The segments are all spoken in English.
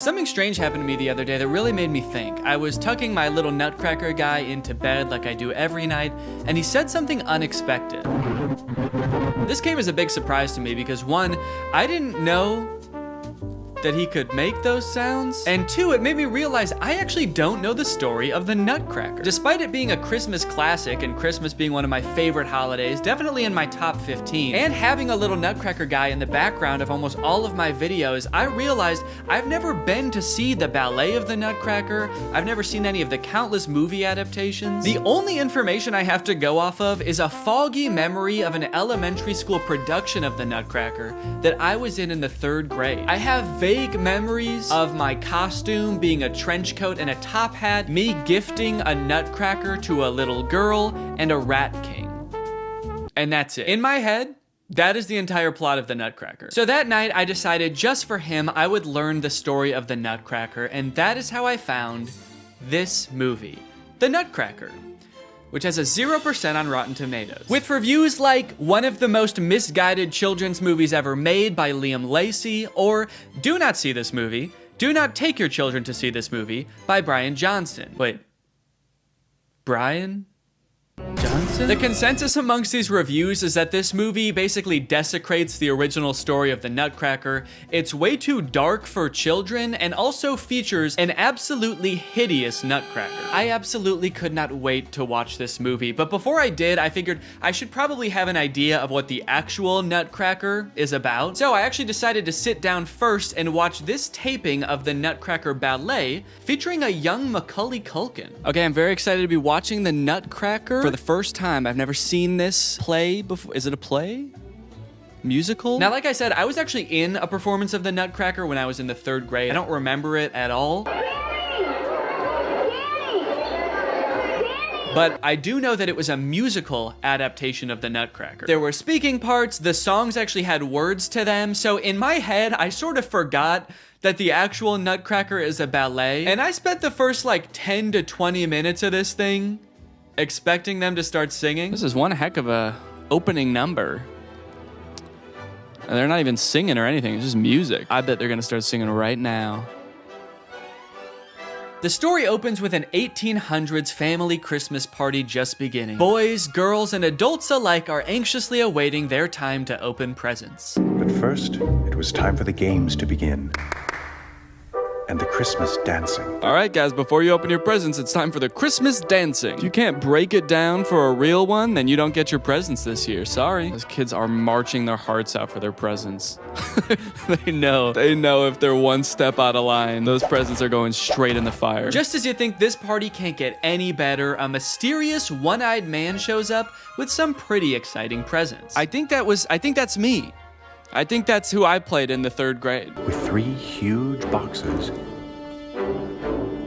Something strange happened to me the other day that really made me think. I was tucking my little Nutcracker guy into bed like I do every night, and he said something unexpected. This came as a big surprise to me because one, I didn't know that he could make those sounds, and two, it made me realize I actually don't know the story of the Nutcracker. Despite it being a Christmas classic and Christmas being one of my favorite holidays, definitely in my top 15, and having a little Nutcracker guy in the background of almost all of my videos, I realized I've never been to see the ballet of the Nutcracker. I've never seen any of the countless movie adaptations. The only information I have to go off of is a foggy memory of an elementary school production of the Nutcracker that I was in the 3rd grade. I have vague memories of my costume being a trench coat and a top hat, me gifting a Nutcracker to a little girl, and a rat king. And that's it. In my head, that is the entire plot of the Nutcracker. So that night, I decided just for him, I would learn the story of the Nutcracker, and that is how I found this movie, The Nutcracker, which has a 0% on Rotten Tomatoes. With reviews like, one of the most misguided children's movies ever made by Liam Lacey, or do not see this movie, do not take your children to see this movie by Brian Johnson. Wait, Brian Johnson? The consensus amongst these reviews is that this movie basically desecrates the original story of the Nutcracker. It's way too dark for children and also features an absolutely hideous Nutcracker. I absolutely could not wait to watch this movie, but before I did, I figured I should probably have an idea of what the actual Nutcracker is about. So I actually decided to sit down first and watch this taping of the Nutcracker Ballet featuring a young Macaulay Culkin. Okay, I'm very excited to be watching the Nutcracker for the first time. I've never seen this play before. Is it a play? Musical? Now, like I said, I was actually in a performance of the Nutcracker when I was in the 3rd grade. I don't remember it at all. But I do know that it was a musical adaptation of the Nutcracker. There were speaking parts, the songs actually had words to them, so in my head, I sort of forgot that the actual Nutcracker is a ballet, and I spent the first like 10 to 20 minutes of this thing expecting them to start singing. This is one heck of a opening number. And they're not even singing or anything, it's just music. I bet they're gonna start singing right now. The story opens with an 1800s family Christmas party just beginning. Boys, girls, and adults alike are anxiously awaiting their time to open presents. But first, it was time for the games to begin. And the Christmas dancing. All right, guys, before you open your presents, it's time for the Christmas dancing. If you can't break it down for a real one, then you don't get your presents this year. Sorry. Those kids are marching their hearts out for their presents. They know if they're one step out of line, those presents are going straight in the fire. Just as you think this party can't get any better, a mysterious one-eyed man shows up with some pretty exciting presents. I think that's me. I think that's who I played in the 3rd grade. With 3 huge boxes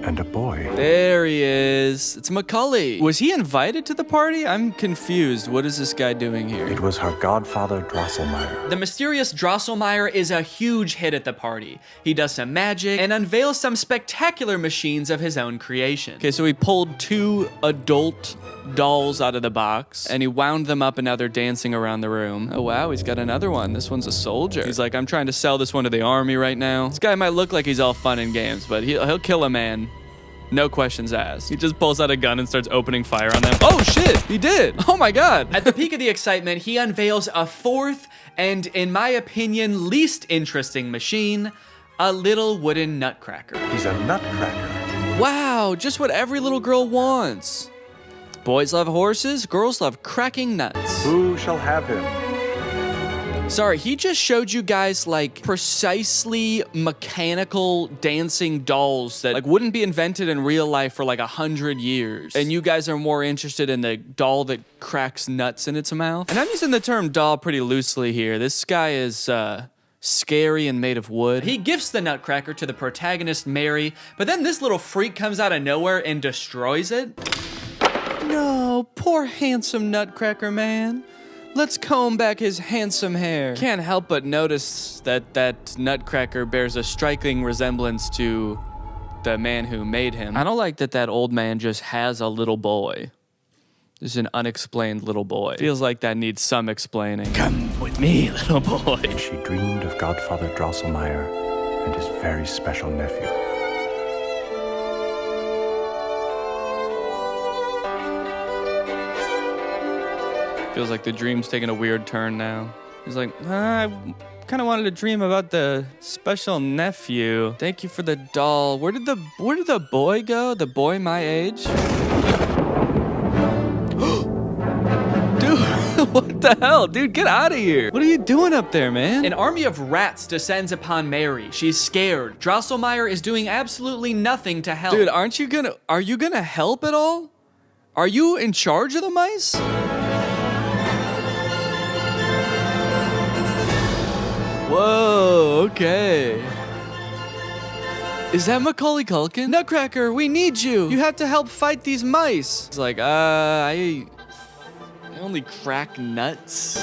and a boy. There he is. It's Macaulay. Was he invited to the party? I'm confused. What is this guy doing here? It was her godfather, Drosselmeyer. The mysterious Drosselmeyer is a huge hit at the party. He does some magic and unveils some spectacular machines of his own creation. Okay, so he pulled 2 adult dolls out of the box and he wound them up and now they're dancing around the room. Oh wow, he's got another one. This one's a soldier. He's like, I'm trying to sell this one to the army right now. This guy might look like he's all fun and games, but he'll kill a man. No questions asked. He just pulls out a gun and starts opening fire on them. Oh shit, he did. Oh my God. At the peak of the excitement, he unveils a 4th and, in my opinion, least interesting machine, a little wooden Nutcracker. He's a Nutcracker. Wow, just what every little girl wants. Boys love horses, girls love cracking nuts. Who shall have him? Sorry, he just showed you guys like precisely mechanical dancing dolls that like wouldn't be invented in real life for like 100 years. And you guys are more interested in the doll that cracks nuts in its mouth. And I'm using the term doll pretty loosely here. This guy is scary and made of wood. He gifts the Nutcracker to the protagonist, Mary, but then this little freak comes out of nowhere and destroys it. No, poor handsome Nutcracker man. Let's comb back his handsome hair. Can't help but notice that Nutcracker bears a striking resemblance to the man who made him. I don't like that old man just has a little boy. There's an unexplained little boy. Feels like that needs some explaining. Come with me, little boy. She dreamed of Godfather Drosselmeyer and his very special nephew. Feels like the dream's taking a weird turn now. He's like, I kind of wanted to dream about the special nephew. Thank you for the doll. Where did the boy go? The boy my age? Dude, what the hell? Dude, get out of here. What are you doing up there, man? An army of rats descends upon Mary. She's scared. Drosselmeyer is doing absolutely nothing to help. Dude, are you gonna help at all? Are you in charge of the mice? Whoa, okay. Is that Macaulay Culkin? Nutcracker, we need you. You have to help fight these mice. It's like, I only crack nuts.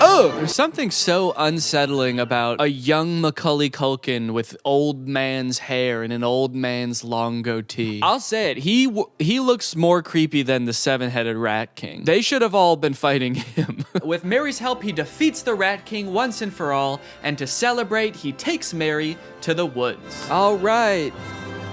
Oh! There's something so unsettling about a young Macaulay Culkin with old man's hair and an old man's long goatee. I'll say it, he looks more creepy than the seven-headed Rat King. They should have all been fighting him. With Mary's help, he defeats the Rat King once and for all, and to celebrate, he takes Mary to the woods. All right.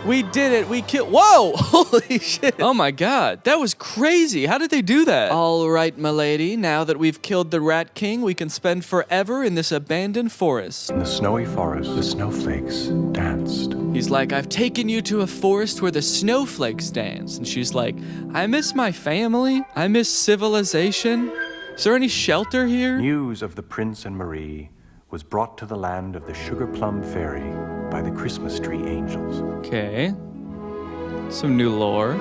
We did it. We killed. Whoa! Holy shit. Oh my god. That was crazy. How did they do that? All right, milady. Now that we've killed the Rat King, we can spend forever in this abandoned forest. In the snowy forest, the snowflakes danced. He's like, I've taken you to a forest where the snowflakes dance. And she's like, I miss my family. I miss civilization. Is there any shelter here? News of the Prince and Marie was brought to the land of the Sugar Plum Fairy by the Christmas tree angels. Okay. Some new lore.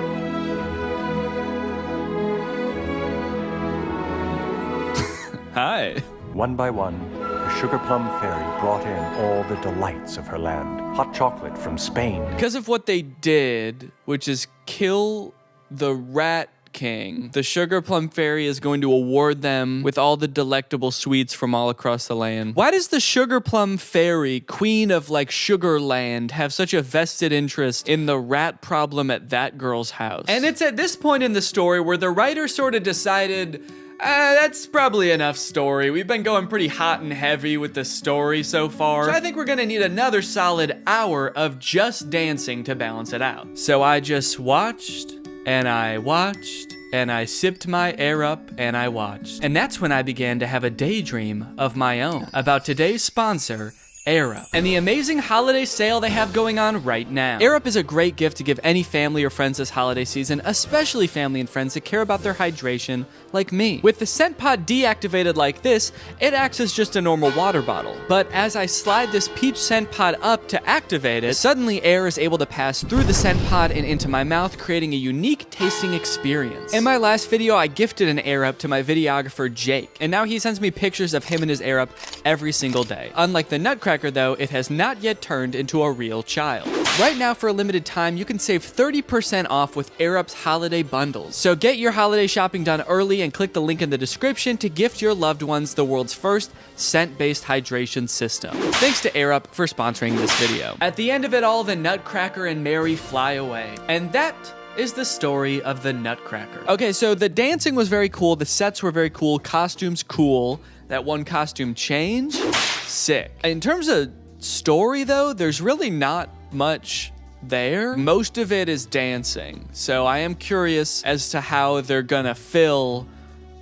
Hi. One by one, the Sugar Plum Fairy brought in all the delights of her land. Hot chocolate from Spain. Because of what they did, which is kill the Rat King, the Sugar Plum Fairy is going to award them with all the delectable sweets from all across the land. Why does the Sugar Plum Fairy, queen of like Sugarland, have such a vested interest in the rat problem at that girl's house? And it's at this point in the story where the writer sort of decided, that's probably enough story. We've been going pretty hot and heavy with the story so far. So I think we're gonna need another solid hour of just dancing to balance it out. So I just watched, and I watched, and I sipped my air up, and I watched. And that's when I began to have a daydream of my own about today's sponsor, Air Up, and the amazing holiday sale they have going on right now. Air Up is a great gift to give any family or friends this holiday season, especially family and friends that care about their hydration, like me. With the scent pod deactivated like this, it acts as just a normal water bottle. But as I slide this peach scent pod up to activate it, suddenly air is able to pass through the scent pod and into my mouth, creating a unique tasting experience. In my last video, I gifted an Air Up to my videographer, Jake, and now he sends me pictures of him and his Air Up every single day. Unlike the Nutcracker, though, it has not yet turned into a real child. Right now, for a limited time, you can save 30% off with Air Up's holiday bundles. So get your holiday shopping done early and click the link in the description to gift your loved ones the world's first scent-based hydration system. Thanks to Air Up for sponsoring this video. At the end of it all, the Nutcracker and Mary fly away. And that is the story of the Nutcracker. Okay, so the dancing was very cool, the sets were very cool, costumes cool, that one costume change, sick. In terms of story though, there's really not much there. Most of it is dancing, so I am curious as to how they're gonna fill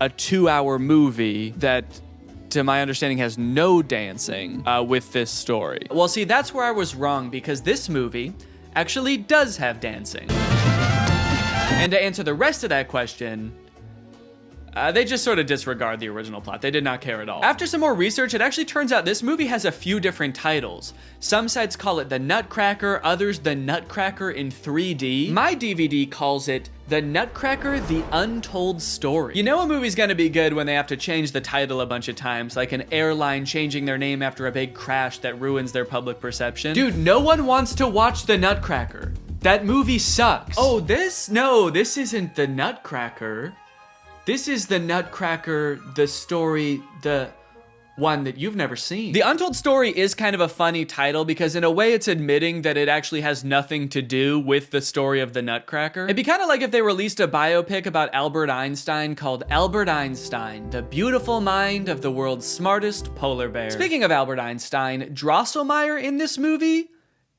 a 2-hour movie that, to my understanding, has no dancing with this story. Well, see, that's where I was wrong, because this movie actually does have dancing. And to answer the rest of that question, they just sort of disregard the original plot. They did not care at all. After some more research, it actually turns out this movie has a few different titles. Some sites call it The Nutcracker, others The Nutcracker in 3D. My DVD calls it The Nutcracker, The Untold Story. You know a movie's gonna be good when they have to change the title a bunch of times, like an airline changing their name after a big crash that ruins their public perception. Dude, no one wants to watch The Nutcracker. That movie sucks. Oh, no, this isn't The Nutcracker. This is The Nutcracker, the story, one that you've never seen. The Untold Story is kind of a funny title because in a way it's admitting that it actually has nothing to do with the story of the Nutcracker. It'd be kind of like if they released a biopic about Albert Einstein called Albert Einstein, the beautiful mind of the world's smartest polar bear. Speaking of Albert Einstein, Drosselmeyer in this movie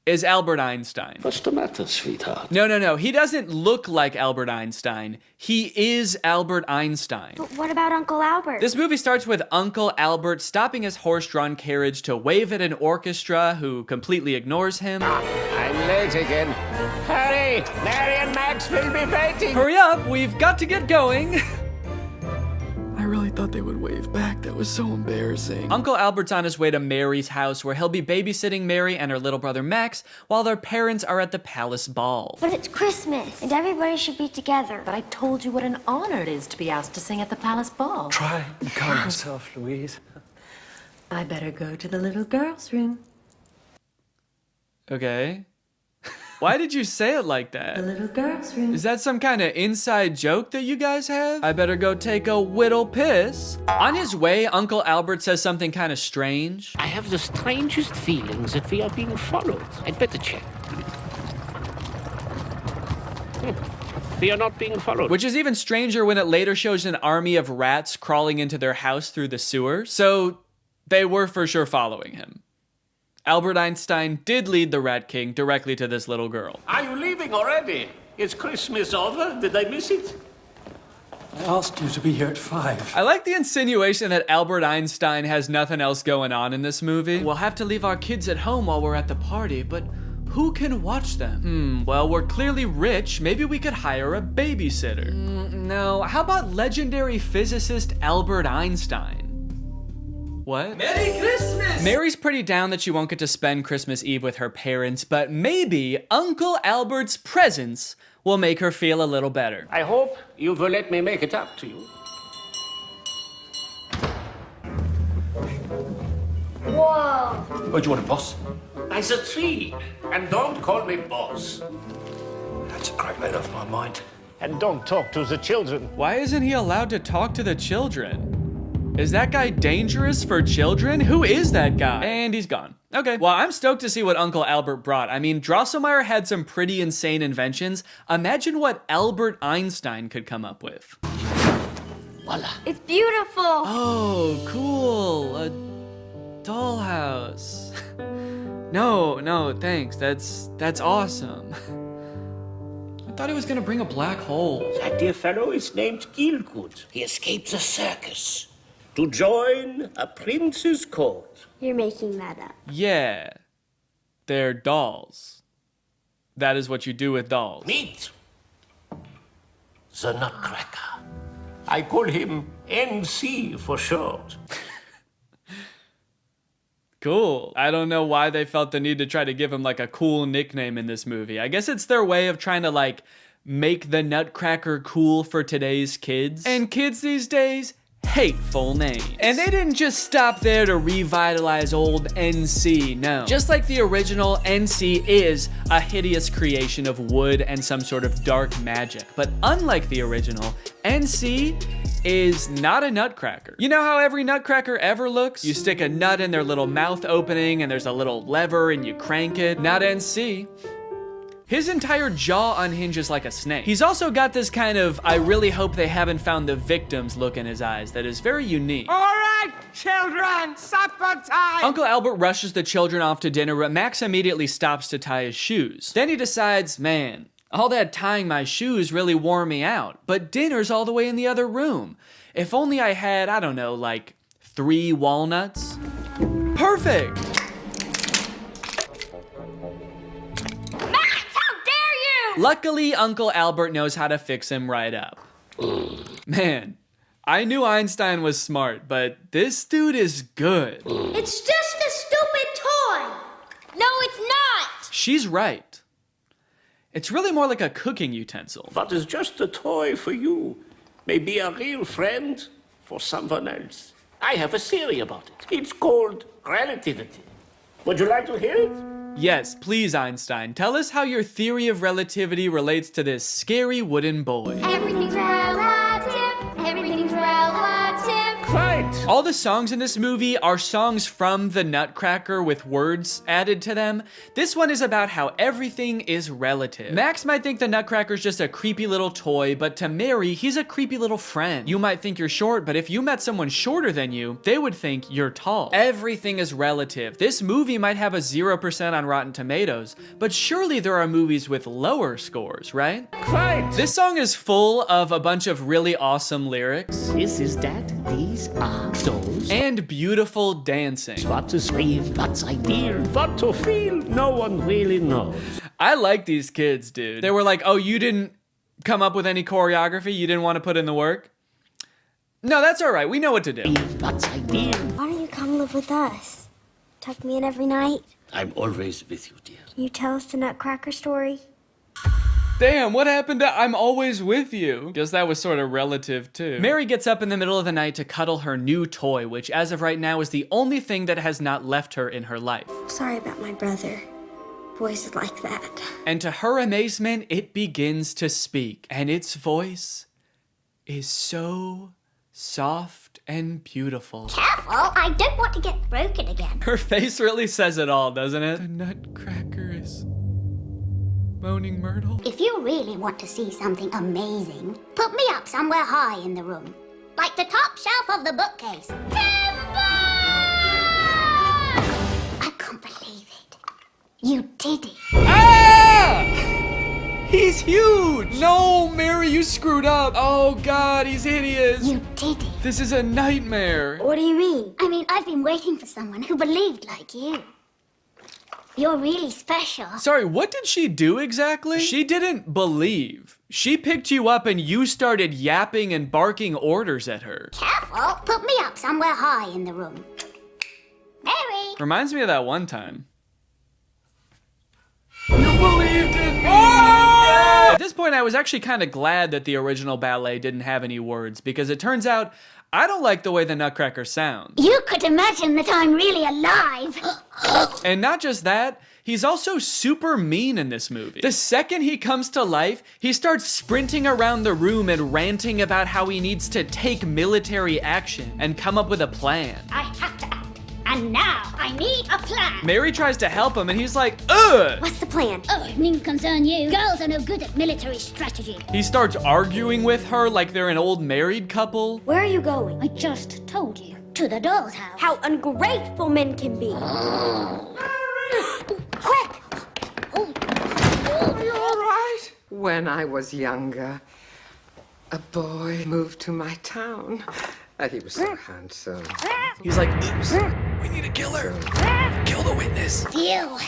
is Albert Einstein. What's the matter, sweetheart? No. He doesn't look like Albert Einstein. He is Albert Einstein. But what about Uncle Albert? This movie starts with Uncle Albert stopping his horse-drawn carriage to wave at an orchestra who completely ignores him. I'm late again. Hurry! Mary and Max will be waiting. Hurry up, we've got to get going. I really thought they would wave back. That was so embarrassing. Uncle Albert's on his way to Mary's house where he'll be babysitting Mary and her little brother Max while their parents are at the palace ball. But it's Christmas, and everybody should be together. But I told you what an honor it is to be asked to sing at the palace ball. Try and calm yourself, Louise. I better go to the little girl's room. Okay. Why did you say it like The that? little girl's room. Is that some kind of inside joke that you guys have? I better go take a whittle piss. On his way, Uncle Albert says something kind of strange. I have the strangest feelings that we are being followed. I'd better check. We are not being followed. Which is even stranger when it later shows an army of rats crawling into their house through the sewer. So they were for sure following him. Albert Einstein did lead the Rat King directly to this little girl. Are you leaving already? Is Christmas over? Did I miss it? I asked you to be here at 5. I like the insinuation that Albert Einstein has nothing else going on in this movie. We'll have to leave our kids at home while we're at the party, but who can watch them? Well, we're clearly rich. Maybe we could hire a babysitter. No, how about legendary physicist Albert Einstein? What? Merry Christmas! Mary's pretty down that she won't get to spend Christmas Eve with her parents, but maybe Uncle Albert's presence will make her feel a little better. I hope you will let me make it up to you. Whoa! What do you want, boss? As a tree. And don't call me boss. That's a great load off my mind. And don't talk to the children. Why isn't he allowed to talk to the children? Is that guy dangerous for children? Who is that guy? And he's gone. Okay, well, I'm stoked to see what Uncle Albert brought. I mean, Drosselmeyer had some pretty insane inventions. Imagine what Albert Einstein could come up with. Voila. It's beautiful! Oh, cool. A dollhouse. No, thanks. That's awesome. I thought he was gonna bring a black hole. That dear fellow is named Gielgud. He escaped the circus to join a prince's court. You're making that up. Yeah, they're dolls. That is what you do with dolls. Meet the Nutcracker. I call him NC for short. Cool. I don't know why they felt the need to try to give him like a cool nickname in this movie. I guess it's their way of trying to like make the Nutcracker cool for today's kids. And kids these days hate full names. And they didn't just stop there to revitalize old NC, no. Just like the original, NC is a hideous creation of wood and some sort of dark magic. But unlike the original, NC is not a nutcracker. You know how every nutcracker ever looks? You stick a nut in their little mouth opening and there's a little lever and you crank it. Not NC. His entire jaw unhinges like a snake. He's also got this kind of, I really hope they haven't found the victims look in his eyes that is very unique. All right, children, supper time! Uncle Albert rushes the children off to dinner, but Max immediately stops to tie his shoes. Then he decides, man, all that tying my shoes really wore me out, but dinner's all the way in the other room. If only I had, I don't know, like 3 walnuts. Perfect! Luckily, Uncle Albert knows how to fix him right up. Man, I knew Einstein was smart, but this dude is good. It's just a stupid toy! No, it's not! She's right. It's really more like a cooking utensil. What is just a toy for you may be a real friend for someone else. I have a theory about it. It's called relativity. Would you like to hear it? Yes, please, Einstein. Tell us how your theory of relativity relates to this scary wooden boy. Everything's relative. Everything's relative. Quite. All the songs in this movie are songs from the Nutcracker with words added to them. This one is about how everything is relative. Max might think the Nutcracker's just a creepy little toy, but to Mary, he's a creepy little friend. You might think you're short, but if you met someone shorter than you, they would think you're tall. Everything is relative. This movie might have a 0% on Rotten Tomatoes, but surely there are movies with lower scores, right? Quite. This song is full of a bunch of really awesome lyrics. This is that, these are those. And beautiful dancing. What to scream, what's ideal, what to feel, no one really knows. I like these kids, dude. They were like, oh, you didn't come up with any choreography? You didn't want to put in the work? No, that's all right. We know what to do. What's ideal? Why don't you come live with us? Tuck me in every night. I'm always with you, dear. Can you tell us the Nutcracker story? Damn, what happened to I'm always with you? Guess that was sort of relative too. Mary gets up in the middle of the night to cuddle her new toy, which as of right now is the only thing that has not left her in her life. Sorry about my brother. Boys is like that. And to her amazement, it begins to speak, and its voice is so soft and beautiful. Careful, I don't want to get broken again. Her face really says it all, doesn't it? The Nutcracker is moaning Myrtle. If you really want to see something amazing, put me up somewhere high in the room. Like the top shelf of the bookcase. Timber! I can't believe it. You did it. Ah! He's huge! No, Mary, you screwed up. Oh God, he's hideous. You did it. This is a nightmare. What do you mean? I mean, I've been waiting for someone who believed like you. You're really special. Sorry, what did she do exactly? She didn't believe. She picked you up and you started yapping and barking orders at her. Careful, put me up somewhere high in the room. Mary! Reminds me of that one time. You believed in me! At this point, I was actually kind of glad that the original ballet didn't have any words, because it turns out I don't like the way the Nutcracker sounds. You could imagine that I'm really alive. And not just that, he's also super mean in this movie. The second he comes to life, he starts sprinting around the room and ranting about how he needs to take military action and come up with a plan. I have to act. And now I need a plan. Mary tries to help him and he's like, ugh! What's the plan? Oh, it needn't concern you. Girls are no good at military strategy. He starts arguing with her like they're an old married couple. Where are you going? I just told you. To the doll's house. How ungrateful men can be. Quick! Are you all right? When I was younger, a boy moved to my town. And he was so handsome. He's like, oops, we need to kill her. Kill the witness. Phew.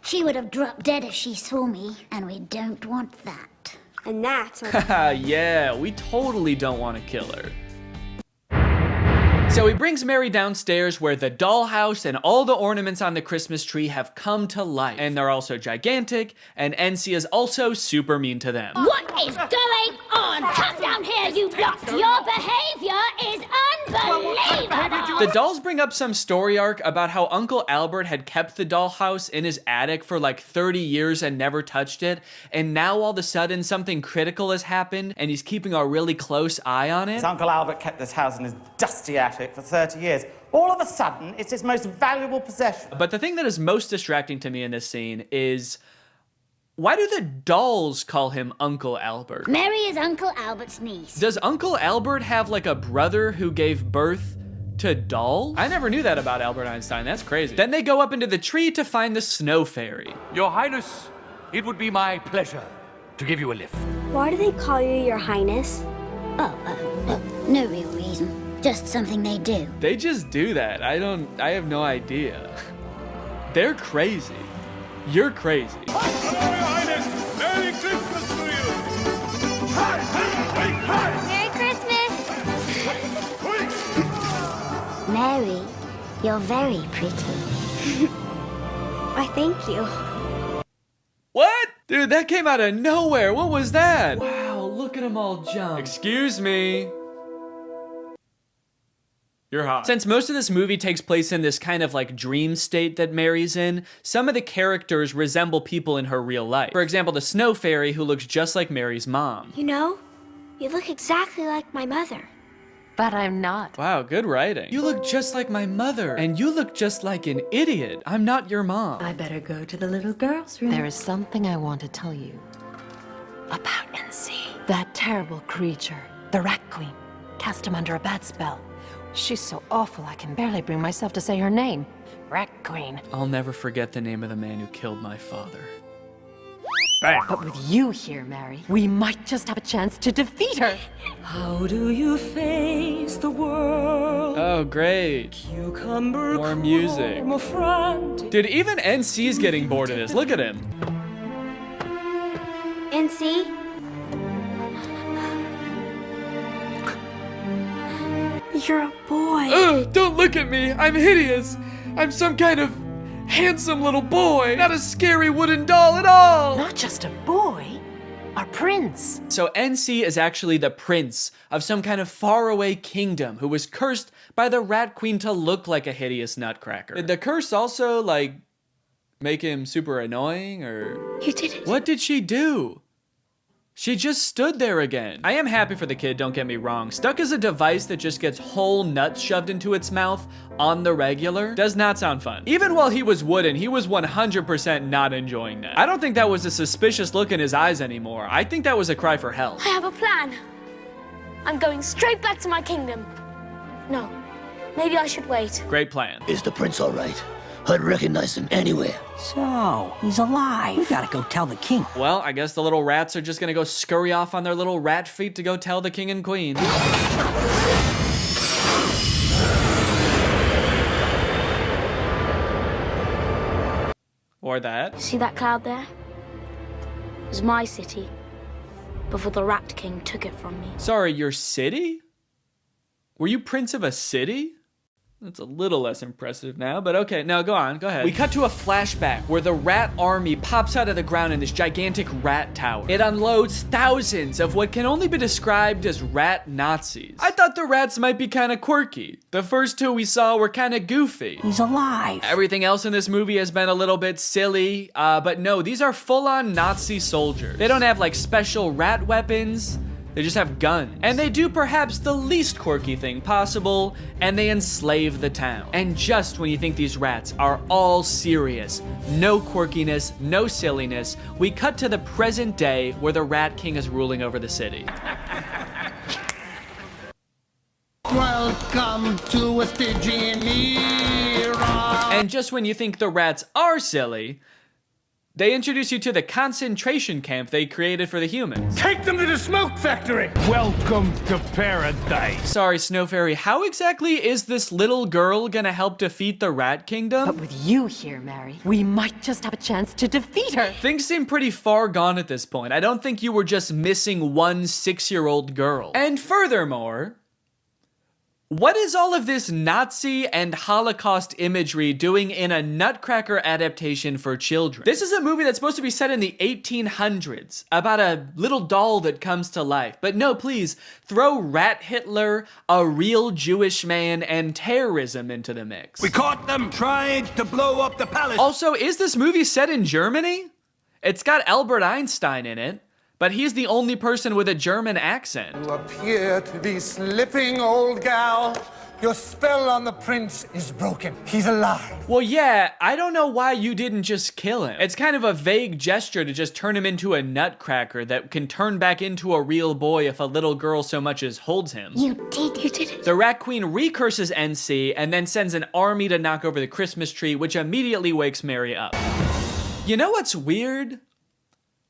She would have dropped dead if she saw me, and we don't want that. And that's Yeah, we totally don't want to kill her. So he brings Mary downstairs where the dollhouse and all the ornaments on the Christmas tree have come to life. And they're also gigantic, and NC is also super mean to them. What is going on? Come down here, you lot! Your behavior is unbelievable! The dolls bring up some story arc about how Uncle Albert had kept the dollhouse in his attic for like 30 years and never touched it, and now all of a sudden something critical has happened and he's keeping a really close eye on it. His Uncle Albert kept this house in his dusty attic for 30 years. All of a sudden, it's his most valuable possession. But the thing that is most distracting to me in this scene is, why do the dolls call him Uncle Albert? Mary is Uncle Albert's niece. Does Uncle Albert have like a brother who gave birth to dolls? I never knew that about Albert Einstein. That's crazy. Then they go up into the tree to find the snow fairy. Your Highness, it would be my pleasure to give you a lift. Why do they call you Your Highness? No real reason. Just something they do. They just do that. I have no idea. They're crazy. You're crazy. Your Highness, Merry Christmas to you! Merry Christmas! Mary, you're very pretty. Why, thank you. What? Dude, that came out of nowhere. What was that? Wow, look at them all jump. Excuse me. You're hot. Since most of this movie takes place in this kind of like dream state that Mary's in, some of the characters resemble people in her real life. For example, the snow fairy who looks just like Mary's mom. You know, you look exactly like my mother. But I'm not. Wow, good writing. You look just like my mother, and you look just like an idiot. I'm not your mom. I better go to the little girl's room. There is something I want to tell you about NC. That terrible creature, the Rat Queen, cast him under a bad spell. She's so awful I can barely bring myself to say her name. Rat Queen. I'll never forget the name of the man who killed my father. But with you here, Mary, we might just have a chance to defeat her. How do you face the world? Oh, great. Cucumber More music. Dude, even NC's getting bored of this. Look at him. NC? You're a boy. Ugh, don't look at me. I'm hideous. I'm some kind of handsome little boy, not a scary wooden doll at all. Not just a boy, a prince. So NC is actually the prince of some kind of faraway kingdom who was cursed by the Rat Queen to look like a hideous nutcracker. Did the curse also, like, make him super annoying, or? You did it. What did she do? She just stood there again. I am happy for the kid, don't get me wrong. Stuck as a device that just gets whole nuts shoved into its mouth on the regular does not sound fun. Even while he was wooden, he was 100% not enjoying that. I don't think that was a suspicious look in his eyes anymore. I think that was a cry for help. I have a plan. I'm going straight back to my kingdom. No, maybe I should wait. Great plan. Is the prince all right? I'd recognize him anywhere. So, he's alive. We gotta go tell the king. Well, I guess the little rats are just gonna go scurry off on their little rat feet to go tell the king and queen. Or that. See that cloud there? It was my city before the Rat King took it from me. Sorry, your city? Were you prince of a city? That's a little less impressive now, but okay, no, go on, go ahead. We cut to a flashback where the rat army pops out of the ground in this gigantic rat tower. It unloads thousands of what can only be described as rat Nazis. I thought the rats might be kind of quirky. The first two we saw were kind of goofy. He's alive. Everything else in this movie has been a little bit silly, but no, these are full-on Nazi soldiers. They don't have like special rat weapons. They just have guns. And they do perhaps the least quirky thing possible, and they enslave the town. And just when you think these rats are all serious, no quirkiness, no silliness, we cut to the present day where the Rat King is ruling over the city. Welcome to a Stygian era. And just when you think the rats are silly, they introduce you to the concentration camp they created for the humans. Take them to the smoke factory. Welcome to paradise. Sorry, Snow Fairy, how exactly is this little girl gonna help defeat the Rat Kingdom? But with you here, Mary, we might just have a chance to defeat her. Things seem pretty far gone at this point. I don't think you were just missing one 6-year-old girl. And furthermore, what is all of this Nazi and Holocaust imagery doing in a Nutcracker adaptation for children? This is a movie that's supposed to be set in the 1800s, about a little doll that comes to life. But no, please, throw Rat Hitler, a real Jewish man, and terrorism into the mix. We caught them trying to blow up the palace. Also, is this movie set in Germany? It's got Albert Einstein in it, but he's the only person with a German accent. You appear to be slipping, old gal. Your spell on the prince is broken. He's alive. Well, yeah, I don't know why you didn't just kill him. It's kind of a vague gesture to just turn him into a nutcracker that can turn back into a real boy if a little girl so much as holds him. You did it. The Rat Queen recurses NC and then sends an army to knock over the Christmas tree, which immediately wakes Mary up. You know what's weird?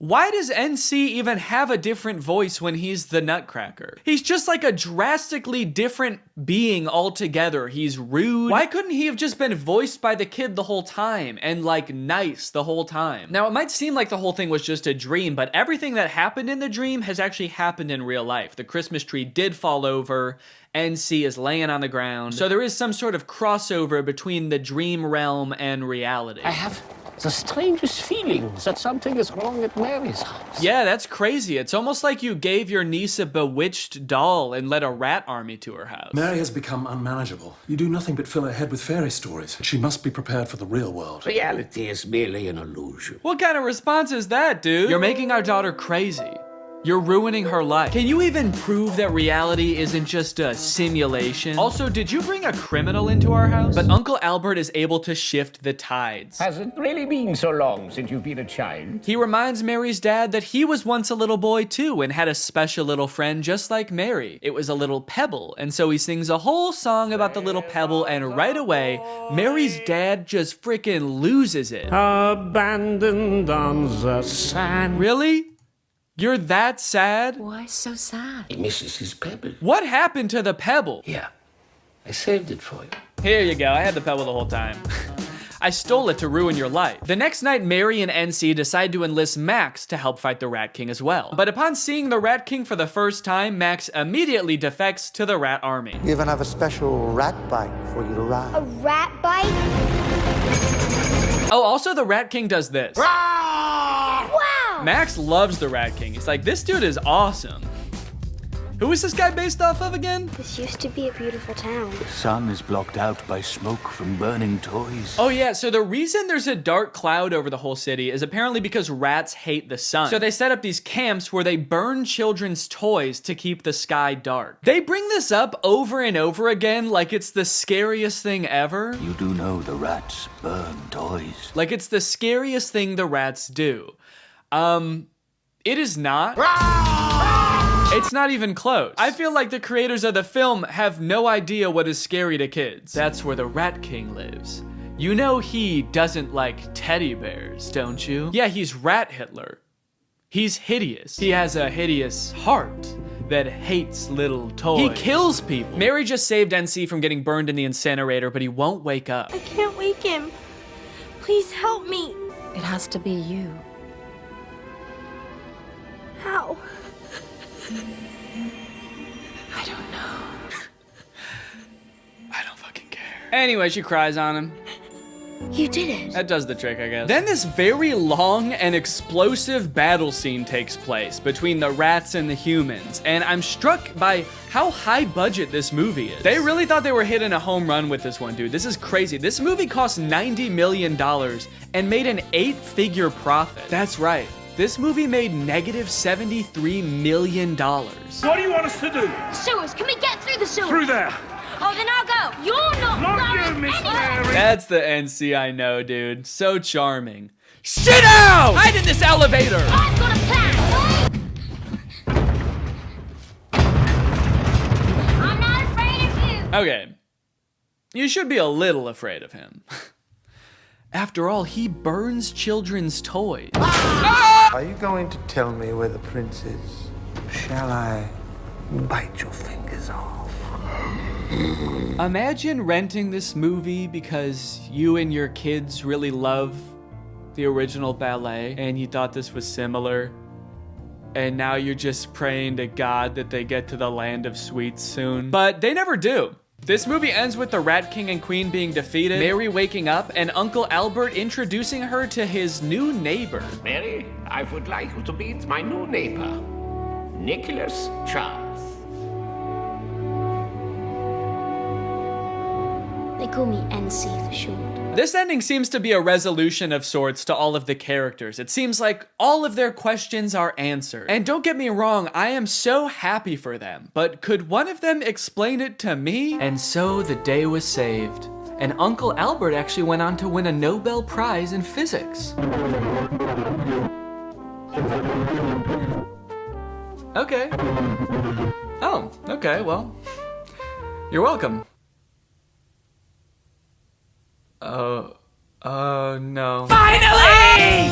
Why does NC even have a different voice when he's the Nutcracker? He's just like a drastically different being altogether. He's rude. Why couldn't he have just been voiced by the kid the whole time and like nice the whole time? Now, it might seem like the whole thing was just a dream, but everything that happened in the dream has actually happened in real life. The Christmas tree did fall over. NC is laying on the ground. So there is some sort of crossover between the dream realm and reality. I have the strangest feeling that something is wrong at Mary's house. Yeah, that's crazy. It's almost like you gave your niece a bewitched doll and led a rat army to her house. Mary has become unmanageable. You do nothing but fill her head with fairy stories. She must be prepared for the real world. Reality is merely an illusion. What kind of response is that, dude? You're making our daughter crazy. You're ruining her life. Can you even prove that reality isn't just a simulation? Also, did you bring a criminal into our house? But Uncle Albert is able to shift the tides. Has it really been so long since you've been a child? He reminds Mary's dad that he was once a little boy too and had a special little friend just like Mary. It was a little pebble, and so he sings a whole song about the little pebble, and right away, Mary's dad just freaking loses it. Abandoned on the sand. Really? You're that sad? Why so sad? He misses his pebble. What happened to the pebble? Yeah, I saved it for you. Here you go, I had the pebble the whole time. I stole it to ruin your life. The next night, Mary and NC decide to enlist Max to help fight the Rat King as well. But upon seeing the Rat King for the first time, Max immediately defects to the Rat Army. We even have a special rat bike for you to ride. A rat bite? Oh, also the Rat King does this. Wow! Max loves the Rat King. He's like, this dude is awesome. Who is this guy based off of again? This used to be a beautiful town. The sun is blocked out by smoke from burning toys. Oh yeah, so the reason there's a dark cloud over the whole city is apparently because rats hate the sun. So they set up these camps where they burn children's toys to keep the sky dark. They bring this up over and over again like it's the scariest thing ever. You do know the rats burn toys. Like it's the scariest thing the rats do. It is not. It's not even close. I feel like the creators of the film have no idea what is scary to kids. That's where the Rat King lives. You know he doesn't like teddy bears, don't you? Yeah, he's Rat Hitler. He's hideous. He has a hideous heart that hates little toys. He kills people. Mary just saved NC from getting burned in the incinerator, but he won't wake up. I can't wake him. Please help me. It has to be you. How? I don't know. I don't fucking care. Anyway, she cries on him. You did it. That does the trick, I guess. Then this very long and explosive battle scene takes place between the rats and the humans, and I'm struck by how high budget this movie is. They really thought they were hitting a home run with this one, dude. This is crazy. This movie cost $90 million and made an 8-figure profit. That's right. This movie made negative $73 million. What do you want us to do? Sewers. Can we get through the sewers? Through there. Oh, then I'll go. You're not you, going Miss anywhere. Mary. That's the NC I know, dude. So charming. Sit down! Hide in this elevator! I've got a plan. I'm not afraid of you. Okay. You should be a little afraid of him. After all, he burns children's toys. Are you going to tell me where the prince is? Shall I bite your fingers off? Imagine renting this movie because you and your kids really love the original ballet and you thought this was similar. And now you're just praying to God that they get to the land of sweets soon. But they never do. This movie ends with the Rat King and Queen being defeated, Mary waking up, and Uncle Albert introducing her to his new neighbor. Mary, I would like you to meet my new neighbor, Nicholas Charles. They call me NC for short. This ending seems to be a resolution of sorts to all of the characters. It seems like all of their questions are answered. And don't get me wrong, I am so happy for them, but could one of them explain it to me? And so the day was saved. And Uncle Albert actually went on to win a Nobel Prize in physics. Okay. Oh, okay, well, you're welcome. Oh no. Finally!